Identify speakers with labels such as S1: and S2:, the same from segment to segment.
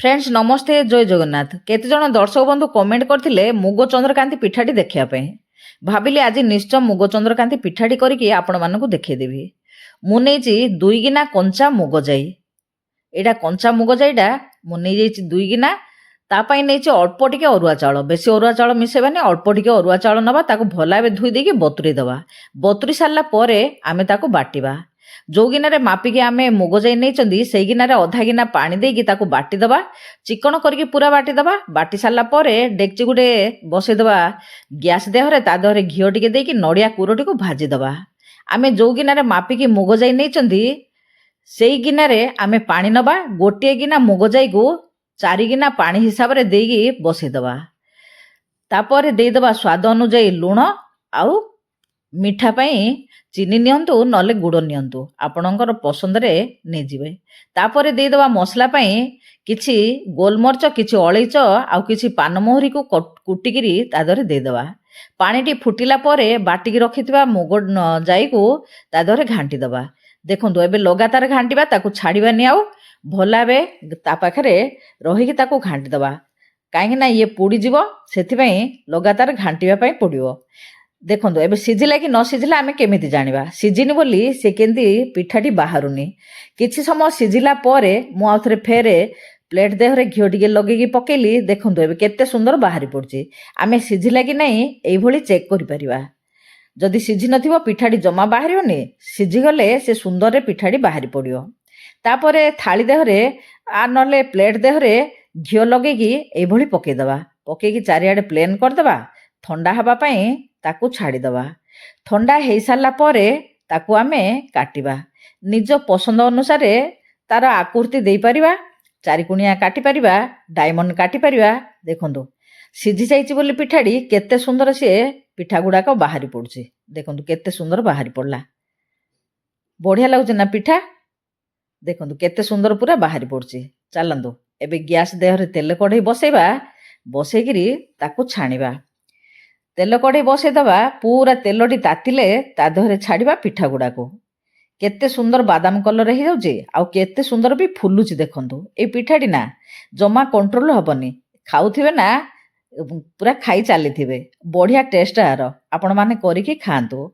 S1: Friends नमस्ते जय जगन्नाथ। केते जन दर्शक बंधु कमेंट करथिले मुग चंद्रकांति पिठाटी देखिया पे भाविली आज निश्चय मुग चंद्रकांति पिठाटी करके आपण मानकु देखै देबी। मु नेछि 2 गिना कंचा मुग जाई। एडा कंचा मुग जाईडा मु नै जेछि 2 गिना। ता पई नेछि अल्प टिके अरुआ चाउल, बेसी अरुआ चाउल मिसेबानी, अल्प टिके अरुआ चाउल नबा, ताकू भला बे धुई देकी बतुरी दबा। बतुरी सारला परे आमे ताकू बाटिबा। जो गिनारे मापिकी आमे मुग जाई नेइचंदी सेई गिनारे अधा गिना पानी देकी ताकू बाटी दबा। चिकन करके पूरा बाटी दबा। बाटी सारला परे डेक्ची गुटे बसई दबा गैस देहरे, ता देहरे घिओ टिके देकी नडिया कुरोटी को भाजी दबा। आमे जो गिनारे मापिकी मुग जाई नेइचंदी सेई गिनारे आमे पानी नबा। गोटे गिना मुग जाई को 4 गिना पानी हिसाब रे देकी बसई दबा। तापर देई दबा स्वाद अनुसार लूण आउ मिठा पई चीनी नियंतु नले गुड़ नियंतु, आपणकर पसंद रे नै जिवे। तापर देई दबा मसला पई किछि गोलमरच, किछि अलैच आउ किछि पानमोहरी को कुटिकिरी ता दरे देई दबा। पानीटी फुटिला परे बाटिकी रखिथिबा मुग जाई को ता दरे घांटी दबा। देखंतु एबे लगातार घांटीबा, ताकू छाड़ीबानी आउ भलाबे ता पाखरे रहिकी ताकू घांटी दबा। काहे ना ये पोड़ी जीवो, सेथि पई लगातार घांटीबा पई पड़िवो। देखंतु एबे सिझिला कि न सिझिला आमे केमिति जानिबा? सिझिनी बोली से केंदी पिठाटी बाहरुनी। किछि समय सिझिला परे मु आउथरे फेरे प्लेट देहरे घिओ टिके लगेकी पकेली। देखंतु एबे केते सुंदर बाहरी पड़छि। आमे सिझिला कि नहीं एई भली चेक करि परिबा। जदि सिझि नथिबो पिठाटी जमा बाहरियोनी, सिझि गले से सुंदर रे पिठाटी बाहरी पड़ियो। तापरे थाली देहरे आ नले प्लेट देहरे घिओ लगेकी एई भली पकेई दबा। पकेकी चारिआडे प्लेन कर दबा। ठंडा हवा पई ताकू छाड़ी दबा। ठंडा हेई सारला परे ताकू आमे काटिबा। निज पसंद अनुसार तार आकृति देई परिबा। चारिकुणिया काटी परिबा, डायमंड काटी परिबा। देखंतु सिझि जाईची बोली पिठाटी केते सुंदर से पिठा गुडाक बाहरी पड़ुछि। देखंतु केते सुंदर बाहरी पड़ला। बढ़िया लागुछि ना पिठा? देखंतु केते सुंदर पूरा बाहरी पड़ुछि। चलंतु एबे गैस देहरे तेल कढ़ई बसैबा। बसैकिरी ताकू छाणीबा। तेल कढ़ई बसई दबा। पूरा तेलटी तातिले ता देहरे छाड़ीबा पिठा गुडाको। केते सुंदर बादाम कलर रही जाउछि आउ केते सुंदर भी फुलुछि। देखंतु ए पिठाटी ना जमा कंट्रोल हबनी। खाउथिबे ना पूरा खाई चालीथिबे। बढ़िया टेस्ट आर। आपण माने करिकी खांतु।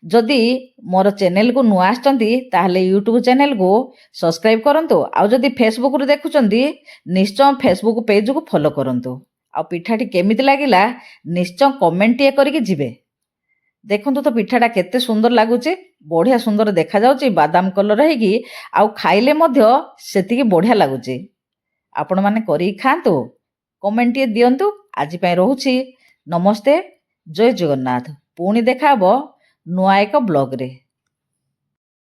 S1: जदि मोर चैनल को नुआ आछंती ताहले यूट्यूब चैनल को सब्सक्राइब करंतु। आउ जदि फेसबुक रे देखुचंती निश्चय फेसबुक पेज को फॉलो करंतु। आ पिठाटी केमिति लागिला निश्चय कमेंट टिए करिकी जिवे। देखंतु तो पिठाटा केते सुंदर लागुछि। बढ़िया सुंदर देखा जाउछि, बादाम कलर हेगी आउ खाइले मध्य सेतिकी बढ़िया लागुछि। आपण माने करी खांतु, कमेंट टिए दियंतु। आजि पई रहूछि नमस्ते जय जगन्नाथ। पुणी देखा हबो नुआ एक ब्लॉग रे।